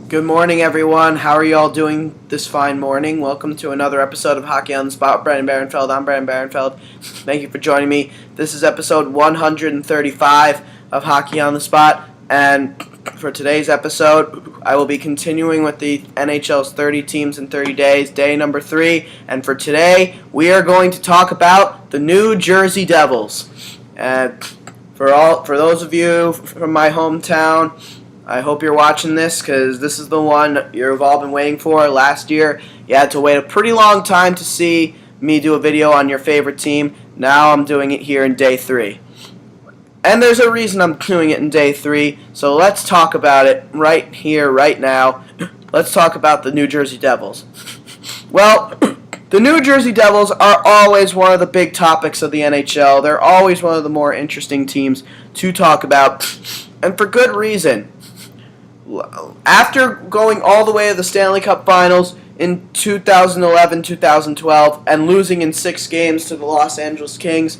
Good morning, everyone. How are you all doing this fine morning? Welcome to another episode of Hockey on the Spot with Brandon Barenfeld. I'm Brandon Barenfeld. Thank you for joining me. This is episode 135 of Hockey on the Spot, and for today's episode, I will be continuing with the NHL's 30 teams in 30 days, day number 3, and for today, we are going to talk about the New Jersey Devils. And for those of you from my hometown, I hope you're watching this because this is the one you've all been waiting for. Last year, you had to wait a pretty long time to see me do a video on your favorite team. Now I'm doing it here in day 3. And there's a reason I'm doing it in day 3, so let's talk about it right here, right now. Let's talk about the New Jersey Devils. Well, the New Jersey Devils are always one of the big topics of the NHL. They're always one of the more interesting teams to talk about, and for good reason. After going all the way to the Stanley Cup Finals in 2011-2012 and losing in 6 games to the Los Angeles Kings,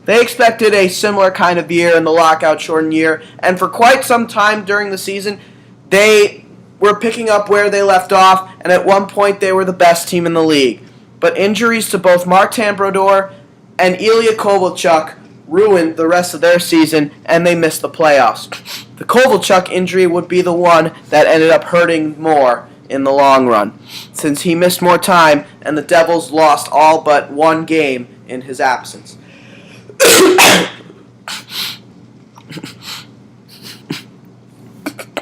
they expected a similar kind of year in the lockout-shortened year, and for quite some time during the season, they were picking up where they left off, and at one point they were the best team in the league. But injuries to both Martin Brodeur and Ilya Kovalchuk ruined the rest of their season, and they missed the playoffs. The Kovalchuk injury would be the one that ended up hurting more in the long run, since he missed more time and the Devils lost all but one game in his absence.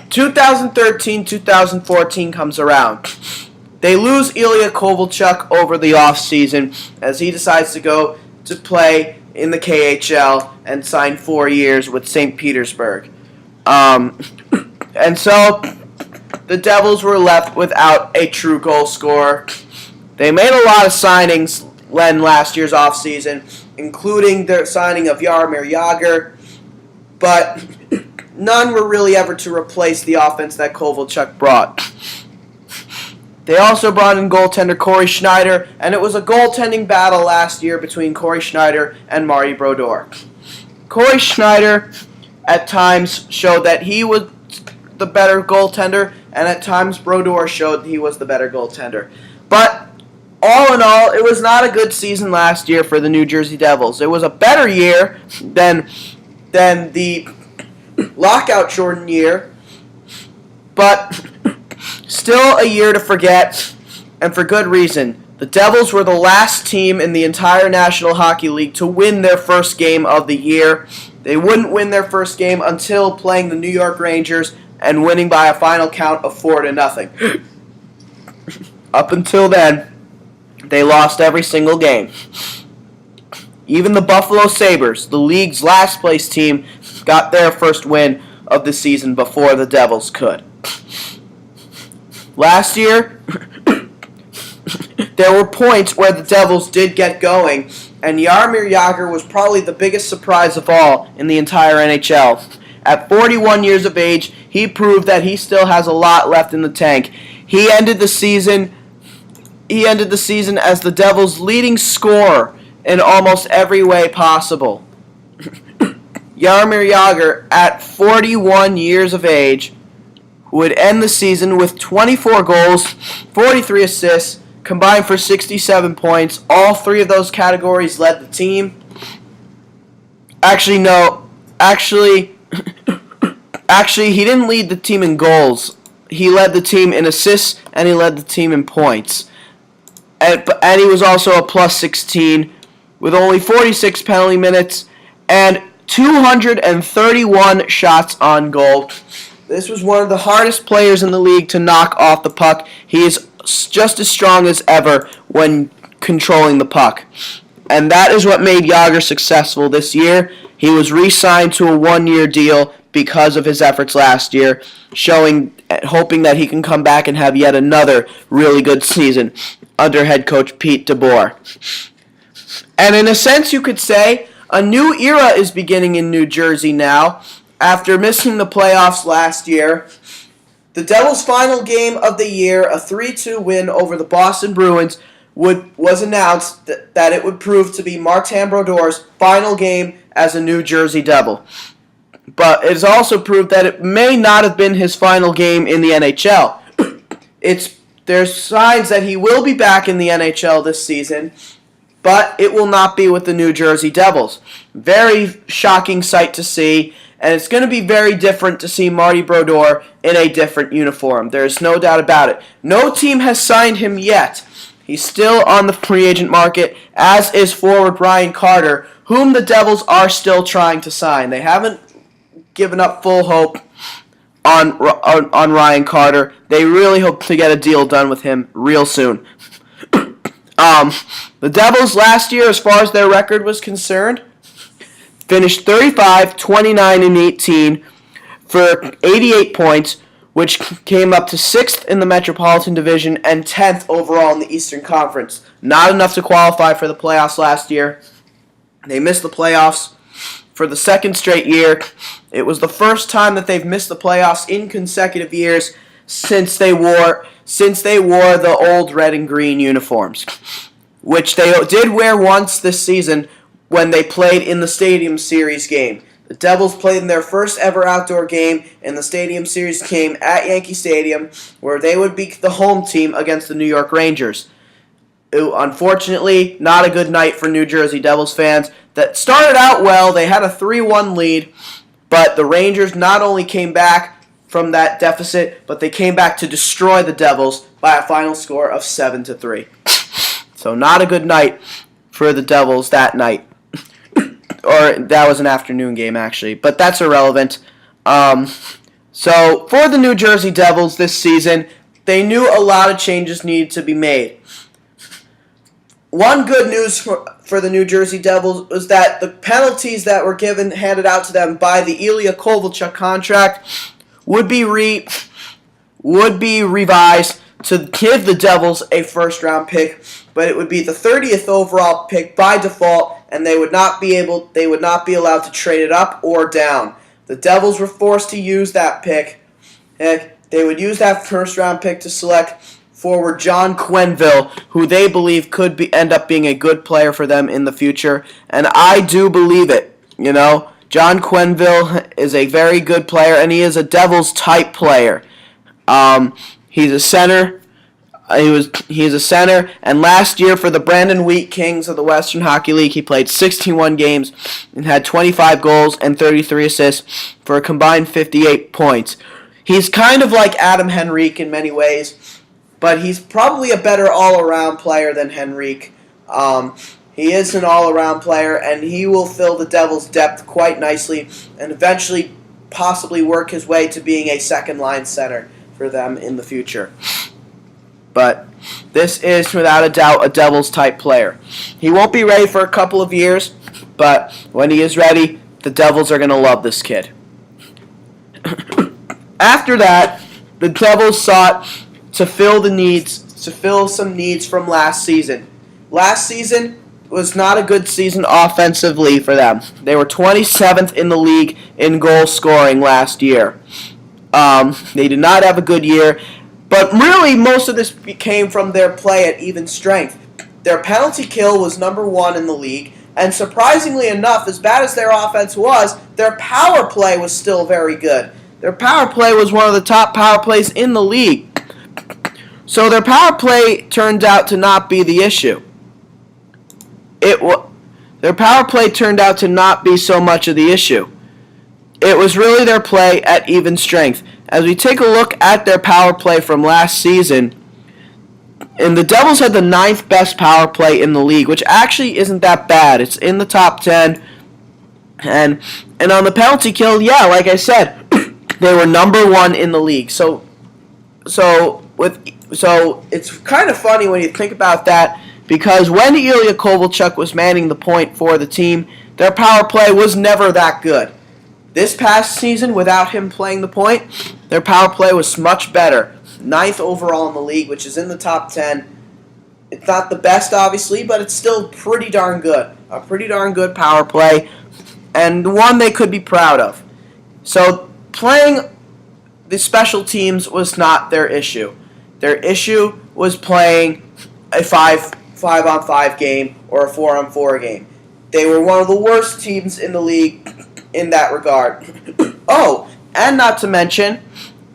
2013-2014 comes around. They lose Ilya Kovalchuk over the offseason as he decides to go to play in the KHL and sign 4 years with St. Petersburg. And so the Devils were left without a true goal scorer. They made a lot of signings in last year's offseason, including their signing of Jaromir Jagr, but none were really ever to replace the offense that Kovalchuk brought. They also brought in goaltender Cory Schneider, and it was a goaltending battle last year between Cory Schneider and Marty Brodeur. Cory Schneider at times showed that he was the better goaltender, and at times Brodeur showed he was the better goaltender. But all in all, it was not a good season last year for the New Jersey Devils. It was a better year than the lockout-shortened year, but still a year to forget, and for good reason. The Devils were the last team in the entire National Hockey League to win their first game of the year. They wouldn't win their first game until playing the New York Rangers and winning by a final count of 4-0. Up until then, they lost every single game. Even the Buffalo Sabres, the league's last place team, got their first win of the season before the Devils could. Last year, there were points where the Devils did get going, and Jaromir Jagr was probably the biggest surprise of all in the entire NHL. At 41 years of age, he proved that he still has a lot left in the tank. He ended the season as the Devils' leading scorer in almost every way possible. Jaromir Jagr, at 41 years of age, would end the season with 24 goals, 43 assists, combined for 67 points. All 3 of those categories led the team. Actually, he didn't lead the team in goals. He led the team in assists, and he led the team in points. And he was also a plus 16 with only 46 penalty minutes and 231 shots on goal. This was one of the hardest players in the league to knock off the puck. He is just as strong as ever when controlling the puck. And that is what made Jagr successful this year. He was re-signed to a 1-year deal because of his efforts last year, hoping that he can come back and have yet another really good season under head coach Pete DeBoer. And in a sense, you could say a new era is beginning in New Jersey now. After missing the playoffs last year, the Devils' final game of the year, a 3-2 win over the Boston Bruins, was announced that it would prove to be Martin Brodeur's final game as a New Jersey Devil. but it has also proved that it may not have been his final game in the NHL. There's signs that he will be back in the NHL this season, but it will not be with the New Jersey Devils. Very shocking sight to see, and it's going to be very different to see Marty Brodeur in a different uniform. There's no doubt about it. No team has signed him yet. He's still on the free agent market, as is forward Ryan Carter, whom the Devils are still trying to sign. They haven't given up full hope on Ryan Carter. They really hope to get a deal done with him real soon. The Devils last year, as far as their record was concerned, finished 35, 29, and 18 for 88 points, which came up to 6th in the Metropolitan Division and 10th overall in the Eastern Conference. Not enough to qualify for the playoffs last year. They missed the playoffs for the second straight year. It was the first time that they've missed the playoffs in consecutive years since they wore the old red and green uniforms, which they did wear once this season when they played in the Stadium Series game. The Devils played in their first ever outdoor game in the Stadium Series game at Yankee Stadium, where they would be the home team against the New York Rangers. Unfortunately, not a good night for New Jersey Devils fans. That started out well. They had a 3-1 lead, but the Rangers not only came back from that deficit, but they came back to destroy the Devils by a final score of 7-3. So not a good night for the Devils that night. Or that was an afternoon game, actually, but that's irrelevant. So for the New Jersey Devils this season, they knew a lot of changes needed to be made. One good news for the New Jersey Devils was that the penalties that were handed out to them by the Ilya Kovalchuk contract would be revised to give the Devils a first-round pick, but it would be the 30th overall pick by default, and they would not be allowed to trade it up or down. The Devils were forced to use that pick. They would use that first-round pick to select forward John Quenneville, who they believe could end up being a good player for them in the future, and I do believe it. John Quenneville is a very good player, and he is a Devils-type player. He's a center. He's a center, and last year for the Brandon Wheat Kings of the Western Hockey League, he played 61 games and had 25 goals and 33 assists for a combined 58 points. He's kind of like Adam Henrique in many ways, but he's probably a better all-around player than Henrique. He is an all-around player, and he will fill the Devils' depth quite nicely and eventually possibly work his way to being a second-line center for them in the future. But this is, without a doubt, a Devils-type player. He won't be ready for a couple of years, but when he is ready, the Devils are going to love this kid. After that, the Devils sought to fill some needs from last season. Last season was not a good season offensively for them. They were 27th in the league in goal scoring last year. They did not have a good year, but really most of this came from their play at even strength. Their penalty kill was number 1 in the league, and surprisingly enough, as bad as their offense was, their power play was still very good. Their power play was one of the top power plays in the league. So their power play turned out to not be the issue. Their power play turned out to not be so much of the issue. It was really their play at even strength. As we take a look at their power play from last season, and the Devils had the 9th best power play in the league, which actually isn't that bad. It's in the top 10. And on the penalty kill, yeah, like I said, they were number 1 in the league. So it's kind of funny when you think about that, because when Ilya Kovalchuk was manning the point for the team, their power play was never that good. This past season, without him playing the point, their power play was much better. 9th overall in the league, which is in the top 10. It's not the best, obviously, but it's still pretty darn good. A pretty darn good power play, and one they could be proud of. So playing the special teams was not their issue. Their issue was playing a 5-on-5 game or a 4-on-4 game. They were one of the worst teams in the league in that regard. Oh, and not to mention,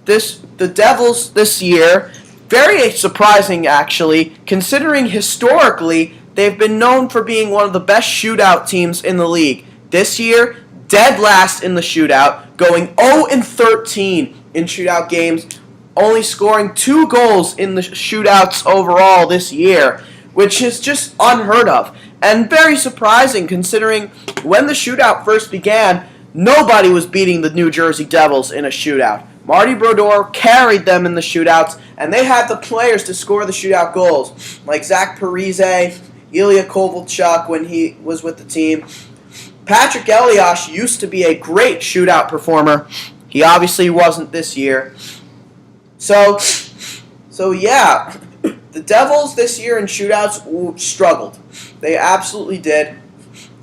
the Devils this year, very surprising actually, considering historically they've been known for being one of the best shootout teams in the league. This year, dead last in the shootout, going 0-13 in shootout games, only scoring 2 goals in the shootouts overall this year, which is just unheard of. And very surprising considering when the shootout first began, nobody was beating the New Jersey Devils in a shootout. Marty Brodeur carried them in the shootouts, and they had the players to score the shootout goals, like Zach Parise, Ilya Kovalchuk when he was with the team. Patrick Elias used to be a great shootout performer. He obviously wasn't this year. So yeah, the Devils this year in shootouts struggled. They absolutely did.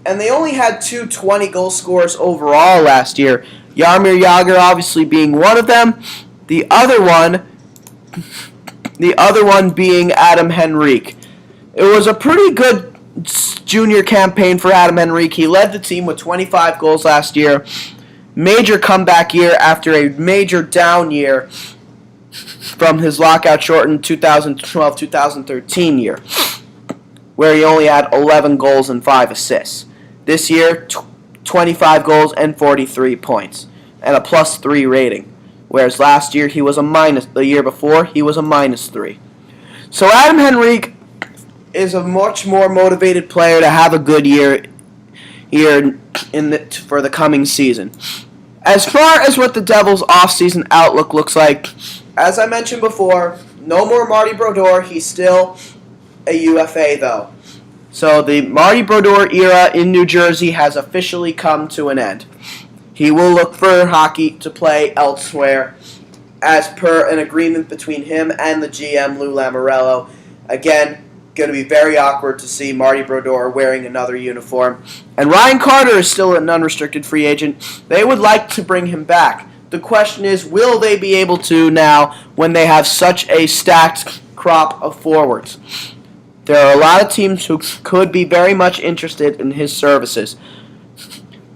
And they only had 2 20-goal scorers overall last year. Jaromir Jagr obviously being one of them. The other one being Adam Henrique. It was a pretty good junior campaign for Adam Henrique. He led the team with 25 goals last year. Major comeback year after a major down year from his lockout-shortened 2012-2013 year, where he only had 11 goals and 5 assists. This year, 25 goals and 43 points, and a +3 rating, whereas last year the year before, he was a -3. So Adam Henrique is a much more motivated player to have a good year for the coming season. As far as what the Devils' offseason outlook looks like, as I mentioned before, no more Marty Brodeur. He's still a UFA, though. So the Marty Brodeur era in New Jersey has officially come to an end. He will look for hockey to play elsewhere, as per an agreement between him and the GM, Lou Lamoriello. Again, going to be very awkward to see Marty Brodeur wearing another uniform. And Ryan Carter is still an unrestricted free agent. They would like to bring him back. The question is, will they be able to now when they have such a stacked crop of forwards? There are a lot of teams who could be very much interested in his services.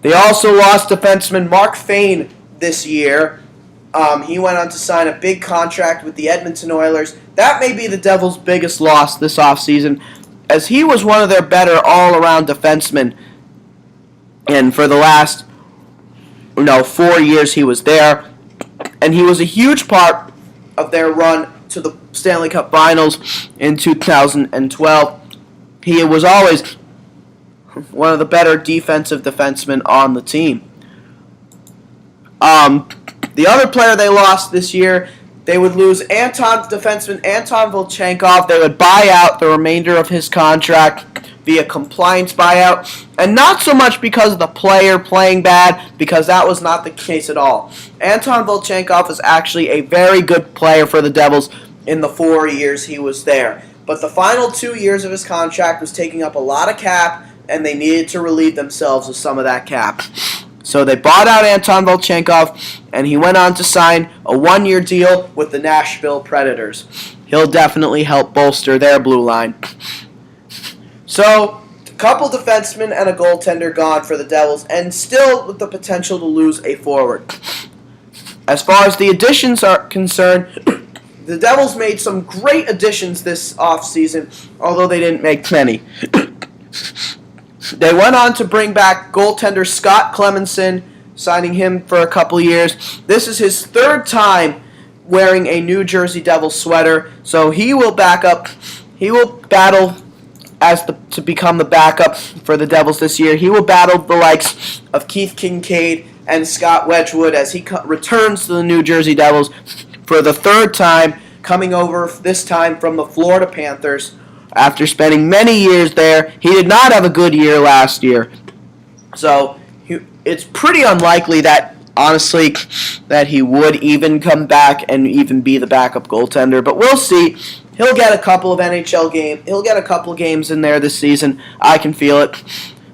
They also lost defenseman Mark Fane this year. He went on to sign a big contract with the Edmonton Oilers. That may be the Devils' biggest loss this offseason, as he was one of their better all-around defensemen. And for the last 4 years he was there. And he was a huge part of their run to the Stanley Cup Finals in 2012. He was always one of the better defensive defensemen on the team. The other player they lost this year, they would lose defenseman Anton Volchenkov. They would buy out the remainder of his contract via compliance buyout, and not so much because of the player playing bad, because that was not the case at all. Anton Volchenkov is actually a very good player for the Devils in the 4 years he was there. But the final 2 years of his contract was taking up a lot of cap, and they needed to relieve themselves of some of that cap. So they bought out Anton Volchenkov, and he went on to sign a 1-year deal with the Nashville Predators. He'll definitely help bolster their blue line. So, a couple defensemen and a goaltender gone for the Devils, and still with the potential to lose a forward. As far as the additions are concerned, the Devils made some great additions this offseason, although they didn't make many. They went on to bring back goaltender Scott Clemmensen, signing him for a couple years. This is his 3rd time wearing a New Jersey Devils sweater, so he will battle to become the backup for the Devils this year. He will battle the likes of Keith Kincaid and Scott Wedgwood as he returns to the New Jersey Devils for the 3rd time, coming over this time from the Florida Panthers. After spending many years there, he did not have a good year last year. So it's pretty unlikely that, honestly, that he would even come back and even be the backup goaltender. But we'll see. He'll get a couple of NHL games. He'll get a couple of games in there this season. I can feel it.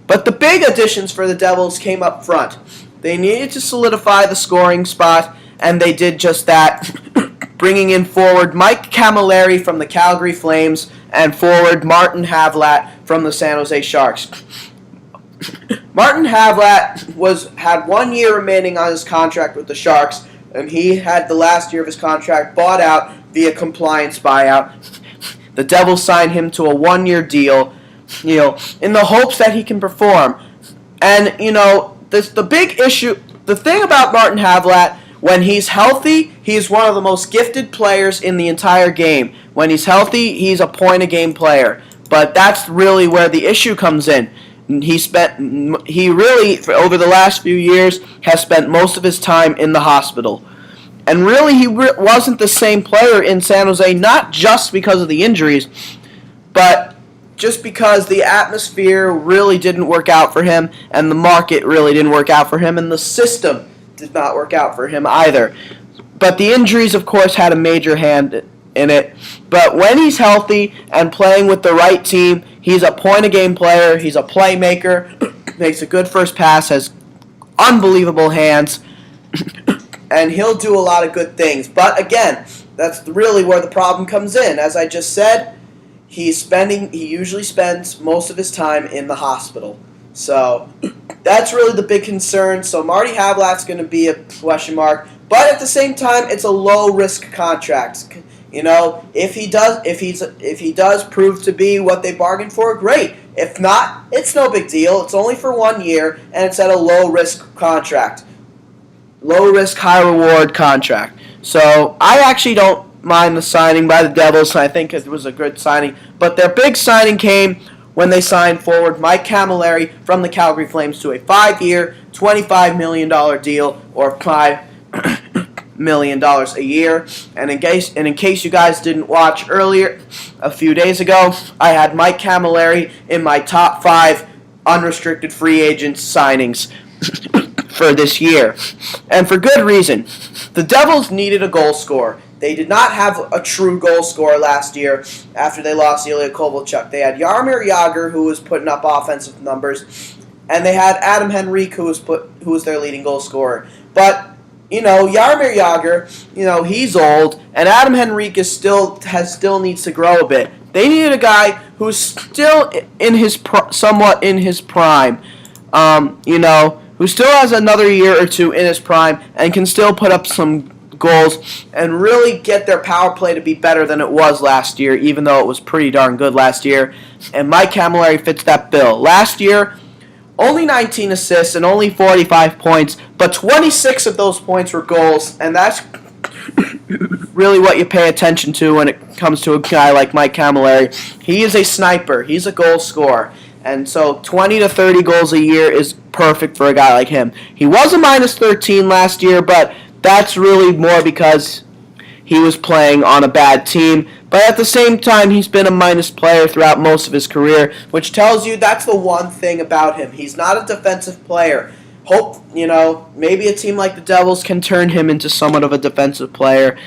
But the big additions for the Devils came up front. They needed to solidify the scoring spot, and they did just that, bringing in forward Mike Camilleri from the Calgary Flames and forward Martin Havlat from the San Jose Sharks. Martin Havlat had 1 year remaining on his contract with the Sharks, and he had the last year of his contract bought out via compliance buyout. The Devils signed him to a 1-year deal, in the hopes that he can perform. And, the big issue, the thing about Martin Havlat, when he's healthy, he's one of the most gifted players in the entire game. When he's healthy, he's a point-a-game player. But that's really where the issue comes in. He really, over the last few years, has spent most of his time in the hospital. And really, he wasn't the same player in San Jose, not just because of the injuries, but just because the atmosphere really didn't work out for him, and the market really didn't work out for him, and the system did not work out for him either. But the injuries, of course, had a major hand in it. But when he's healthy and playing with the right team, he's a point-a-game player, he's a playmaker, makes a good first pass, has unbelievable hands, and he'll do a lot of good things. But again, that's really where the problem comes in. As I just said, he usually spends most of his time in the hospital. So that's really the big concern. So Marty Havlat's going to be a question mark. But at the same time, it's a low-risk contract. If he does prove to be what they bargained for, great. If not, it's no big deal. It's only for 1 year, and it's at a low-risk contract. Low-risk, high-reward contract. So I actually don't mind the signing by the Devils. I think it was a good signing. But their big signing came when they signed forward Mike Camilleri from the Calgary Flames to a 5-year, $25 million deal, or $5 million a year. And in case you guys didn't watch earlier, a few days ago, I had Mike Camilleri in my top 5 unrestricted free agent signings for this year. And for good reason. The Devils needed a goal scorer. They did not have a true goal scorer last year after they lost Ilya Kovalchuk. They had Jaromir Jagr, who was putting up offensive numbers, and they had Adam Henrique, who was their leading goal scorer. But Jaromir Jagr, he's old, and Adam Henrique still needs to grow a bit. They needed a guy who's still somewhat in his prime, who still has another year or two in his prime and can still put up some goals and really get their power play to be better than it was last year, even though it was pretty darn good last year. And Mike Camilleri fits that bill. Last year, only 19 assists and only 45 points, but 26 of those points were goals, and that's really what you pay attention to when it comes to a guy like Mike Camilleri. He is a sniper. He's a goal scorer. And so 20 to 30 goals a year is perfect for a guy like him. He was a minus 13 last year, but that's really more because he was playing on a bad team. But at the same time, he's been a minus player throughout most of his career, which tells you that's the one thing about him. He's not a defensive player. Maybe a team like the Devils can turn him into somewhat of a defensive player.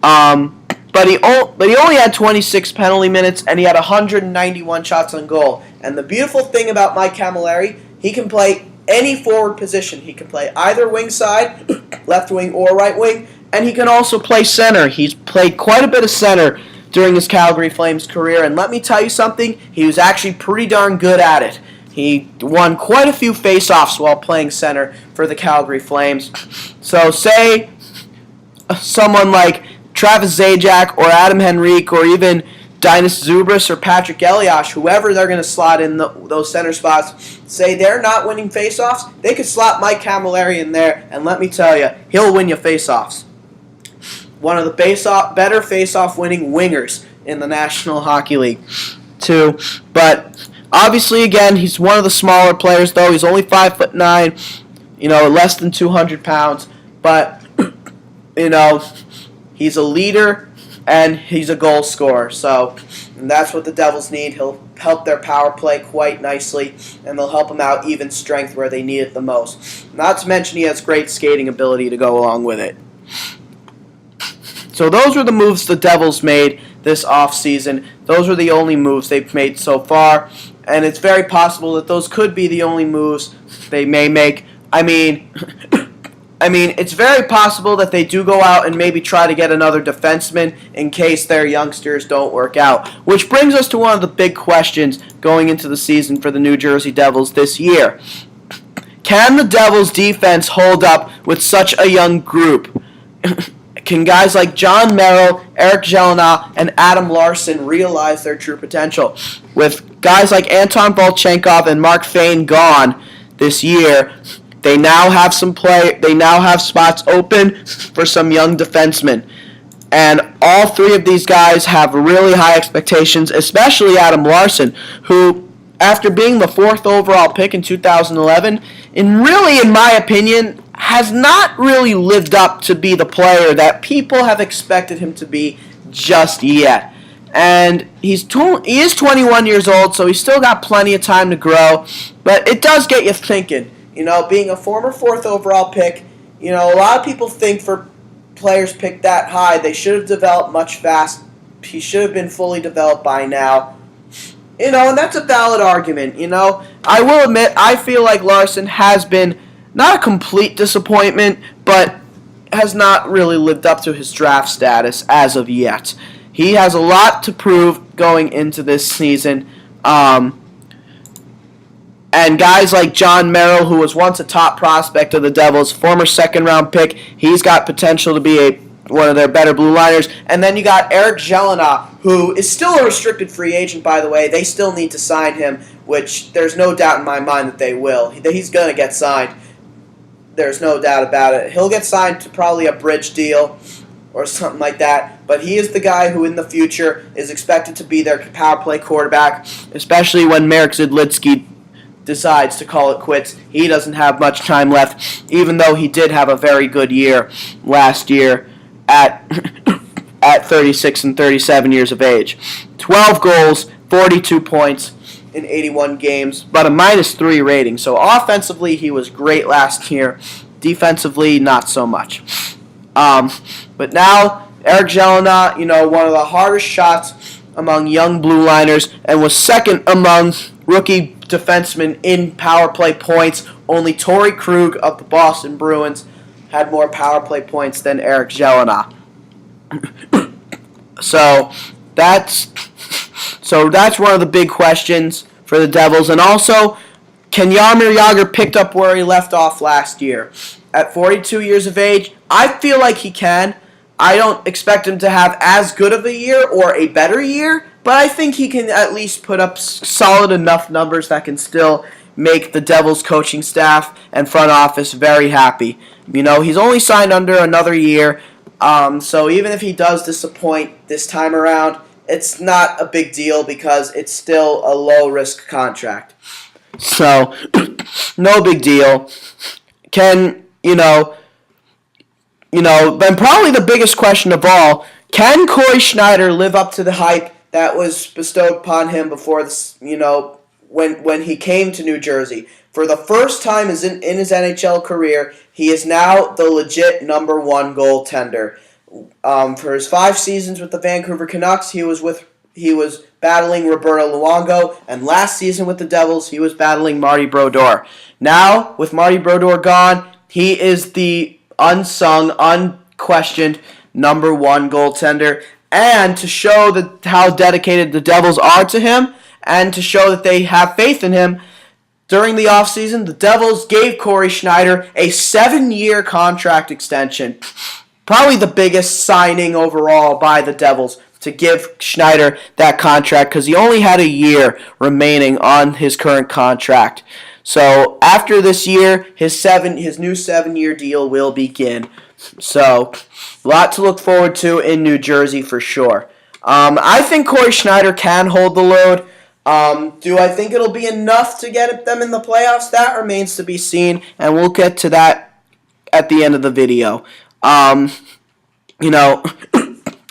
But he only had 26 penalty minutes, and he had 191 shots on goal. And the beautiful thing about Mike Camilleri, he can play any forward position. He can play either wing side, left wing or right wing, and he can also play center. He's played quite a bit of center during his Calgary Flames career, and let me tell you something, he was actually pretty darn good at it. He won quite a few face-offs while playing center for the Calgary Flames. So say someone like Travis Zajac or Adam Henrique or even Dinas Zubris or Patrick Elias, whoever they're going to slot in those center spots, say they're not winning face-offs, they could slot Mike Camilleri in there, and let me tell you, he'll win you face-offs. One of the better face-off winning wingers in the National Hockey League, too. But obviously, again, he's one of the smaller players, though. He's only 5'9", less than 200 pounds. But, he's a leader and he's a goal scorer. And that's what the Devils need. He'll help their power play quite nicely, and they'll help them out even strength where they need it the most. Not to mention he has great skating ability to go along with it. So those were the moves the Devils made this offseason. Those were the only moves they've made so far, and it's very possible that those could be the only moves they may make. I mean, it's very possible that they do go out and maybe try to get another defenseman in case their youngsters don't work out. Which brings us to one of the big questions going into the season for the New Jersey Devils this year. Can the Devils' defense hold up with such a young group? Can guys like Jon Merrill, Eric Gelinas, and Adam Larsson realize their true potential? With guys like Anton Volchenkov and Mark Fane gone this year, they now have They now have spots open for some young defensemen, and all three of these guys have really high expectations, especially Adam Larsson, who, after being the 4th overall pick in 2011, in my opinion, has not really lived up to be the player that people have expected him to be just yet. And he is 21 years old, so he's still got plenty of time to grow. But it does get you thinking. Being a former 4th overall pick, a lot of people think for players picked that high, they should have developed much fast. He should have been fully developed by now. And that's a valid argument. I will admit, I feel like Larsson has been not a complete disappointment, but has not really lived up to his draft status as of yet. He has a lot to prove going into this season. And guys like Jon Merrill, who was once a top prospect of the Devils, former second-round pick, he's got potential to be one of their better blue liners. And then you got Eric Gelinas, who is still a restricted free agent, by the way. They still need to sign him, which there's no doubt in my mind that they will. He's going to get signed. There's no doubt about it. He'll get signed to probably a bridge deal or something like that. But he is the guy who in the future is expected to be their power play quarterback, especially when Marek Zidlitsky decides to call it quits. He doesn't have much time left, even though he did have a very good year last year at 36 and 37 years of age. 12 goals, 42 points in 81 games, but a -3 rating. So offensively, he was great last year. Defensively, not so much. But now, Eric Gelinas, one of the hardest shots among young blue liners, and was second among rookie defensemen in power play points. Only Torrey Krug of the Boston Bruins had more power play points than Eric Gelinas. So that's one of the big questions for the Devils. And also, can Jaromir Jagr pick up where he left off last year? At 42 years of age, I feel like he can. I don't expect him to have as good of a year or a better year, but I think he can at least put up solid enough numbers that can still make the Devils coaching staff and front office very happy. He's only signed under another year, so even if he does disappoint this time around, it's not a big deal because it's still a low-risk contract. So, no big deal. Then probably the biggest question of all, can Cory Schneider live up to the hype that was bestowed upon him before this, when he came to New Jersey? For the first time in his NHL career, he is now the legit number 1 goaltender. For his 5 seasons with the Vancouver Canucks, he was battling Roberto Luongo, and last season with the Devils, he was battling Marty Brodeur. Now, with Marty Brodeur gone, he is the unsung, unquestioned number 1 goaltender. And to show how dedicated the Devils are to him, and to show that they have faith in him, during the offseason, the Devils gave Cory Schneider a 7-year contract extension. Probably the biggest signing overall by the Devils, to give Schneider that contract, because he only had a year remaining on his current contract. So after this year, his new 7-year deal will begin. So a lot to look forward to in New Jersey for sure. I think Cory Schneider can hold the load. Do I think it'll be enough to get them in the playoffs? That remains to be seen, and we'll get to that at the end of the video.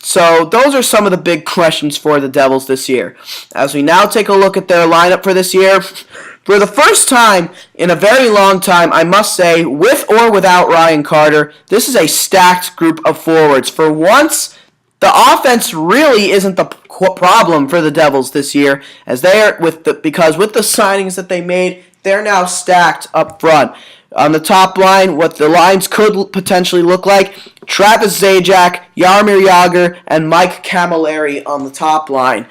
So those are some of the big questions for the Devils this year. As we now take a look at their lineup for this year, for the first time in a very long time, I must say, with or without Ryan Carter, this is a stacked group of forwards. For once, the offense really isn't the problem for the Devils this year, as because with the signings that they made, they're now stacked up front. On the top line, what the lines could potentially look like: Travis Zajac, Jaromir Jagr, and Mike Camilleri on the top line.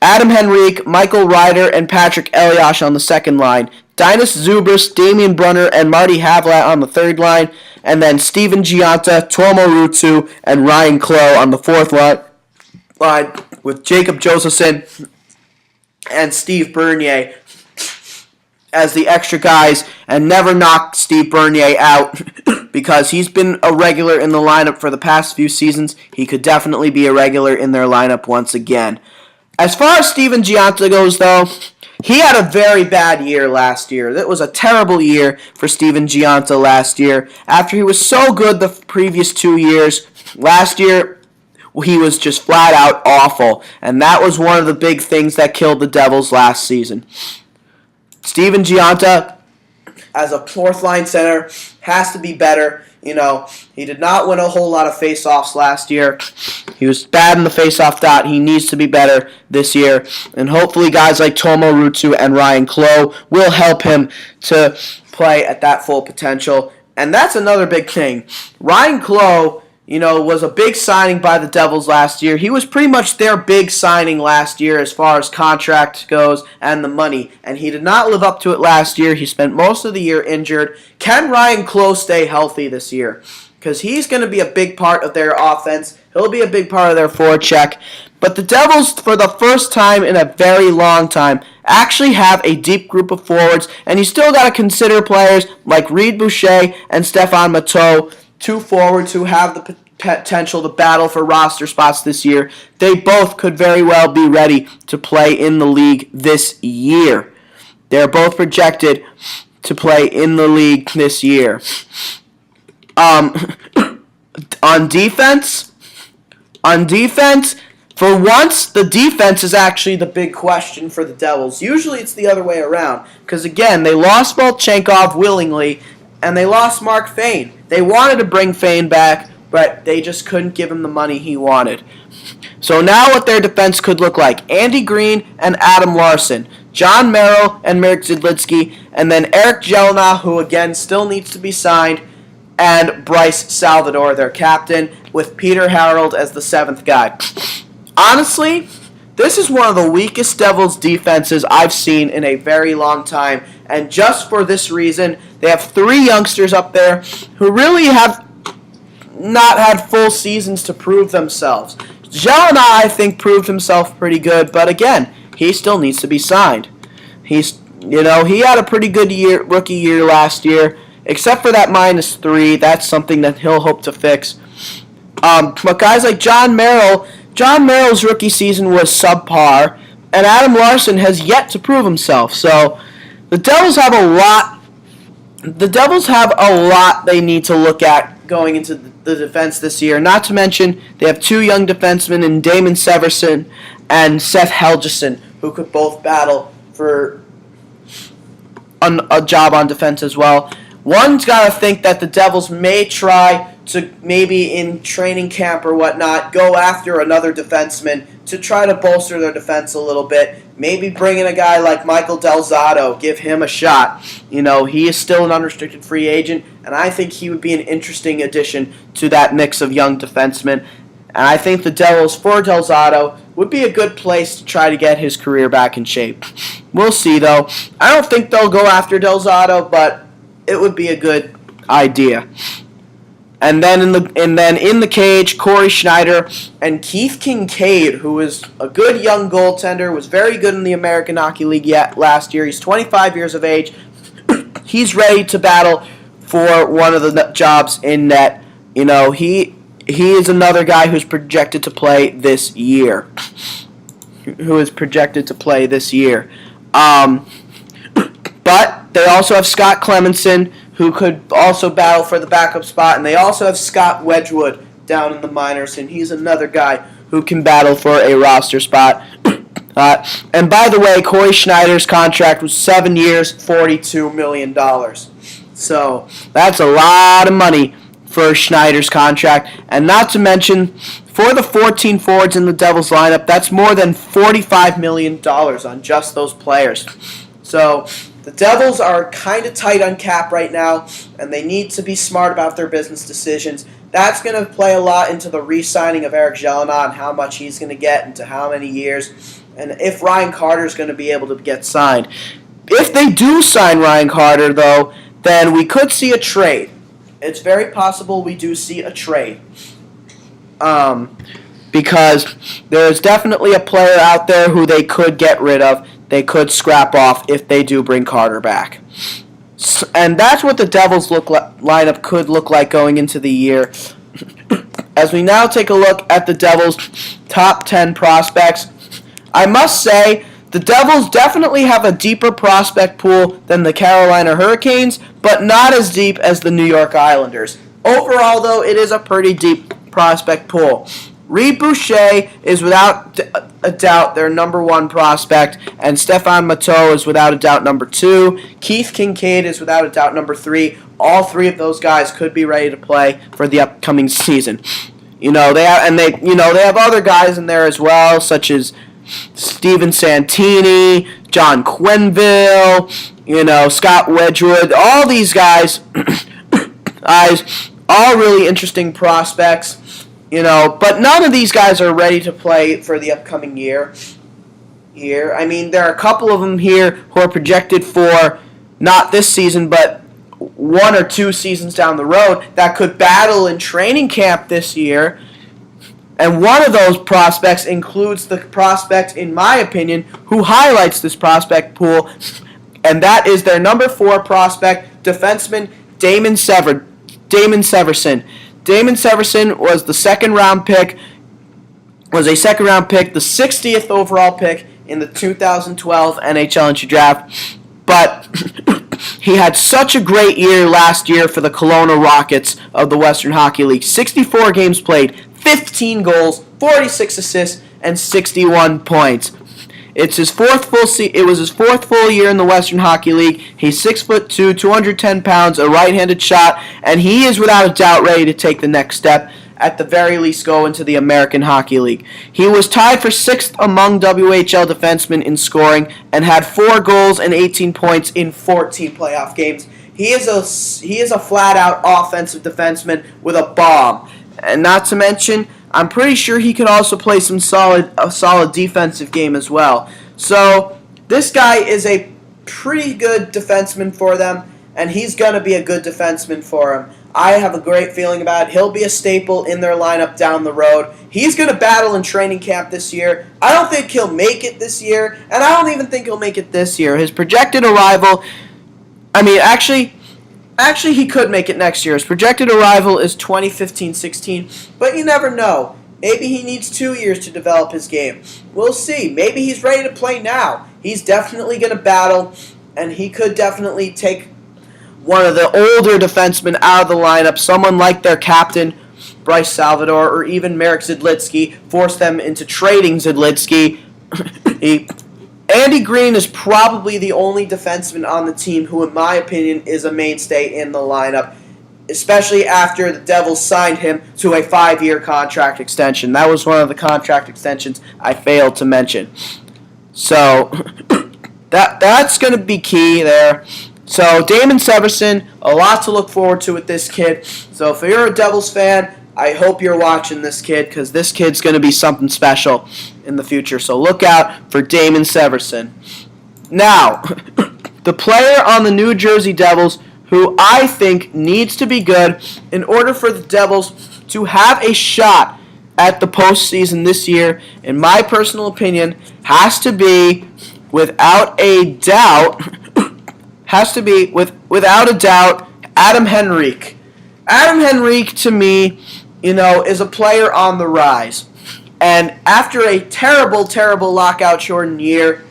Adam Henrique, Michael Ryder, and Patrick Elias on the second line. Dinas Zubris, Damian Brunner, and Marty Havlat on the third line, and then Steven Gianta, Tuomo Ruutu, and Ryan Clough on the fourth line with Jacob Josephson and Steve Bernier as the extra guys, and never knock Steve Bernier out because he's been a regular in the lineup for the past few seasons. He could definitely be a regular in their lineup once again. As far as Steven Gianta goes, though, he had a very bad year last year. That was a terrible year for Steven Gianta last year. After he was so good the previous 2 years, last year he was just flat out awful. And that was one of the big things that killed the Devils last season. Steven Gianta, as a fourth-line center, has to be better. He did not win a whole lot of face-offs last year. He was bad in the face-off dot. He needs to be better this year. And hopefully guys like Tuomo Ruutu and Ryan Clough will help him to play at that full potential. And that's another big thing. Ryan Clough, was a big signing by the Devils last year. He was pretty much their big signing last year as far as contract goes and the money. And he did not live up to it last year. He spent most of the year injured. Can Ryan Clough stay healthy this year? Because he's going to be a big part of their offense. He'll be a big part of their forecheck. But the Devils, for the first time in a very long time, actually have a deep group of forwards. And you still got to consider players like Reed Boucher and Stephane Matteau, two forwards who have the potential to battle for roster spots this year. They both could very well be ready to play in the league this year. They're both projected to play in the league this year. On defense, for once, the defense is actually the big question for the Devils. Usually it's the other way around, because again, they lost Volchenkov willingly, and they lost Mark Fayne. They wanted to bring Fayne back, but they just couldn't give him the money he wanted. So now what their defense could look like: Andy Green and Adam Larson, John Merrill and Mirk Zidlitsky, and then Eric Jelena, who again still needs to be signed, and Bryce Salvador, their captain, with Peter Harold as the seventh guy. Honestly, this is one of the weakest Devils defenses I've seen in a very long time, and just for this reason, they have three youngsters up there who really have not had full seasons to prove themselves. Jelena, I think, proved himself pretty good, but again, he still needs to be signed. He had a pretty good rookie year last year, except for that -3. That's something that he'll hope to fix. But guys like John Merrill's rookie season was subpar, and Adam Larson has yet to prove himself. So the Devils have a lot. The Devils have a lot they need to look at going into the defense this year. Not to mention, they have two young defensemen in Damon Severson and Seth Helgeson, who could both battle for a job on defense as well. One's got to think that the Devils may try to, maybe in training camp or whatnot, go after another defenseman to try to bolster their defense a little bit. Maybe bring in a guy like Michael Del Zotto, give him a shot. He is still an unrestricted free agent, and I think he would be an interesting addition to that mix of young defensemen. And I think the Devils, for Del Zotto, would be a good place to try to get his career back in shape. We'll see, though. I don't think they'll go after Del Zotto, but it would be a good idea. And then in the cage, Corey Schneider and Keith Kincaid, who is a good young goaltender, was very good in the American Hockey League last year. He's 25 years of age. He's ready to battle for one of the jobs in net. He is another guy who's projected to play this year. But they also have Scott Clemenson, who could also battle for the backup spot, and they also have Scott Wedgwood down in the minors, and he's another guy who can battle for a roster spot. And by the way, Corey Schneider's contract was 7 years, $42 million. So that's a lot of money for Schneider's contract, and not to mention, for the 14 forwards in the Devils lineup, that's more than $45 million on just those players. So the Devils are kind of tight on cap right now, and they need to be smart about their business decisions. That's going to play a lot into the re-signing of Eric Jelena and how much he's going to get into how many years, and if Ryan Carter is going to be able to get signed. If they do sign Ryan Carter, though, then we could see a trade. It's very possible we do see a trade. Because there's definitely a player out there who they could get rid of. They could scrap off if they do bring Carter back. And that's what the Devils lineup could look like going into the year. As we now take a look at the Devils' top 10 prospects, I must say the Devils definitely have a deeper prospect pool than the Carolina Hurricanes, but not as deep as the New York Islanders. Overall, though, it is a pretty deep prospect pool. Reed Boucher is without a doubt their number one prospect, and Stefan Matteau is without a doubt number 2. Keith Kincaid is without a doubt number 3. All 3 of those guys could be ready to play for the upcoming season. They have other guys in there as well, such as Steven Santini, John Quenneville, Scott Wedgwood. All these guys, all really interesting prospects. But none of these guys are ready to play for the upcoming year. I mean, there are a couple of them here who are projected for not this season, but 1 or 2 seasons down the road that could battle in training camp this year. And one of those prospects includes the prospect, in my opinion, who highlights this prospect pool, and that is their number 4 prospect, defenseman Damon Severson. Damon Severson was a second-round pick, the 60th overall pick in the 2012 NHL entry draft. But he had such a great year last year for the Kelowna Rockets of the Western Hockey League. 64 games played, 15 goals, 46 assists, and 61 points. It was his 4th full year in the Western Hockey League. He's 6'2", 210 pounds, a right-handed shot, and he is without a doubt ready to take the next step, at the very least go into the American Hockey League. He was tied for 6th among WHL defensemen in scoring and had 4 goals and 18 points in 14 playoff games. He is a flat-out offensive defenseman with a bomb. And not to mention, I'm pretty sure he could also play a solid defensive game as well. So this guy is a pretty good defenseman for them, and he's going to be a good defenseman for him. I have a great feeling about it. He'll be a staple in their lineup down the road. He's going to battle in training camp this year. I don't think he'll make it this year, and I don't even think he'll make it this year. His projected arrival, actually, he could make it next year. His projected arrival is 2015-16, but you never know. Maybe he needs 2 years to develop his game. We'll see. Maybe he's ready to play now. He's definitely going to battle, and he could definitely take one of the older defensemen out of the lineup, someone like their captain, Bryce Salvador, or even Marek Zidlitsky, force them into trading Zidlitsky. Andy Green is probably the only defenseman on the team who, in my opinion, is a mainstay in the lineup, especially after the Devils signed him to a 5-year contract extension. That was one of the contract extensions I failed to mention. So that's going to be key there. So Damon Severson, a lot to look forward to with this kid. So if you're a Devils fan, I hope you're watching this kid, because this kid's going to be something special in the future. So look out for Damon Severson. Now, the player on the New Jersey Devils who I think needs to be good in order for the Devils to have a shot at the postseason this year, in my personal opinion, has to be without a doubt Adam Henrique. Adam Henrique, to me, is a player on the rise. And after a terrible, terrible lockout-shortened year,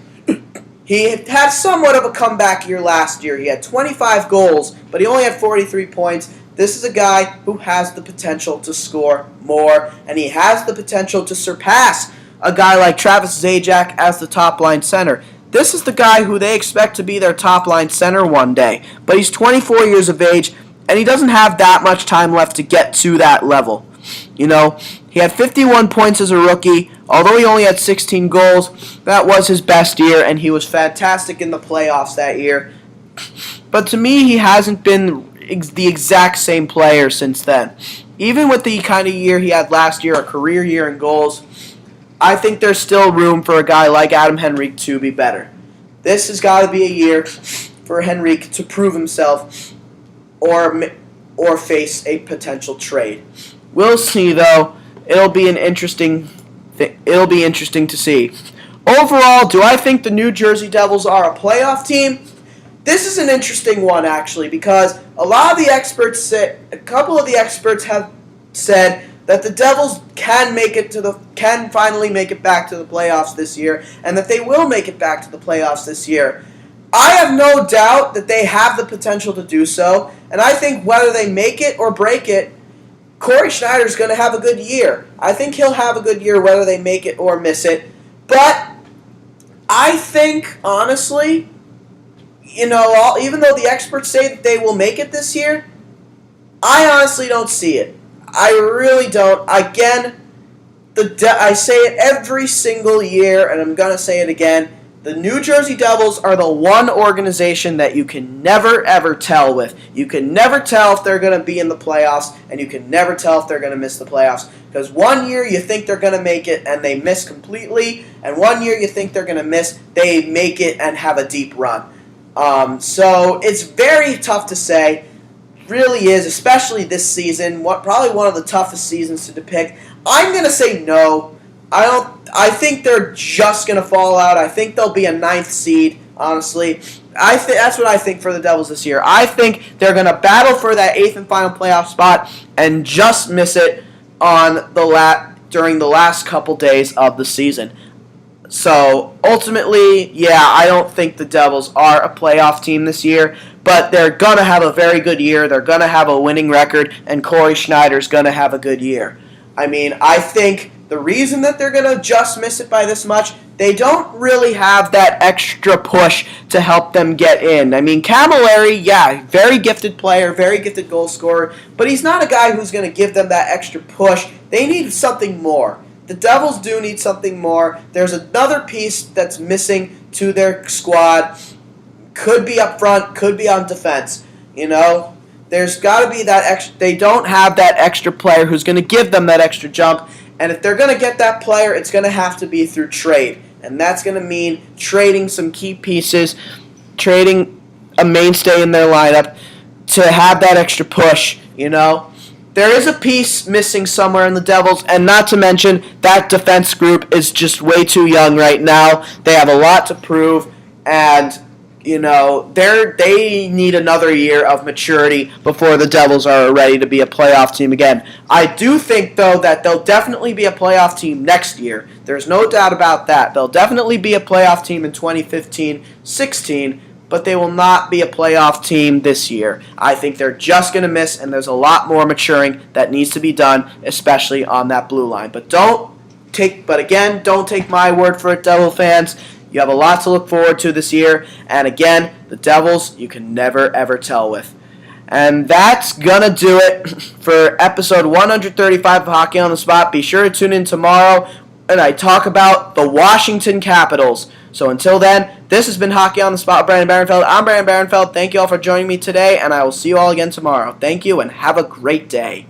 he had somewhat of a comeback year last year. He had 25 goals, but he only had 43 points. This is a guy who has the potential to score more, and he has the potential to surpass a guy like Travis Zajac as the top-line center. This is the guy who they expect to be their top-line center one day, but he's 24 years of age, and he doesn't have that much time left to get to that level. He had 51 points as a rookie. Although he only had 16 goals, that was his best year, and he was fantastic in the playoffs that year. But to me, he hasn't been the exact same player since then. Even with the kind of year he had last year, a career year in goals, I think there's still room for a guy like Adam Henrique to be better. this has got to be a year for Henrique to prove himself or face a potential trade. We'll see, though. It'll be interesting to see. Overall, do I think the New Jersey Devils are a playoff team? This is an interesting one, actually, because a couple of the experts have said that the Devils can finally make it back to the playoffs this year, and that they will make it back to the playoffs this year. I have no doubt that they have the potential to do so, and I think whether they make it or break it, Corey Schneider's going to have a good year. I think he'll have a good year whether they make it or miss it. But I think, honestly, even though the experts say that they will make it this year, I honestly don't see it. I really don't. Again, I say it every single year, and I'm going to say it again. The New Jersey Devils are the one organization that you can never, ever tell with. You can never tell if they're going to be in the playoffs, and you can never tell if they're going to miss the playoffs. Because one year you think they're going to make it, and they miss completely, and one year you think they're going to miss, they make it and have a deep run. So it's very tough to say. Really is, especially this season. Probably one of the toughest seasons to depict. I'm going to say no. I think they're just going to fall out. I think they'll be a 9th seed, honestly. That's what I think for the Devils this year. I think they're going to battle for that 8th and final playoff spot and just miss it during the last couple days of the season. So, ultimately, yeah, I don't think the Devils are a playoff team this year, but they're going to have a very good year. They're going to have a winning record, and Corey Schneider's going to have a good year. I mean, I think the reason that they're going to just miss it by this much, they don't really have that extra push to help them get in. I mean, Camilleri, yeah, very gifted player, very gifted goal scorer, but he's not a guy who's going to give them that extra push. They need something more. The Devils do need something more. There's another piece that's missing to their squad. Could be up front, could be on defense. There's got to be that extra. They don't have that extra player who's going to give them that extra jump. And if they're going to get that player, it's going to have to be through trade. And that's going to mean trading some key pieces, trading a mainstay in their lineup to have that extra push, There is a piece missing somewhere in the Devils, and not to mention that defense group is just way too young right now. They have a lot to prove, and they need another year of maturity before the Devils are ready to be a playoff team again. I do think, though, that they'll definitely be a playoff team next year. There's no doubt about that. They'll definitely be a playoff team in 2015-16, but they will not be a playoff team this year. I think they're just going to miss, and there's a lot more maturing that needs to be done, especially on that blue line. But don't take my word for it, Devil fans. You have a lot to look forward to this year. And again, the Devils, you can never, ever tell with. And that's going to do it for episode 135 of Hockey on the Spot. Be sure to tune in tomorrow when I talk about the Washington Capitals. So until then, this has been Hockey on the Spot with Brandon Barenfeld. I'm Brandon Barenfeld. Thank you all for joining me today, and I will see you all again tomorrow. Thank you, and have a great day.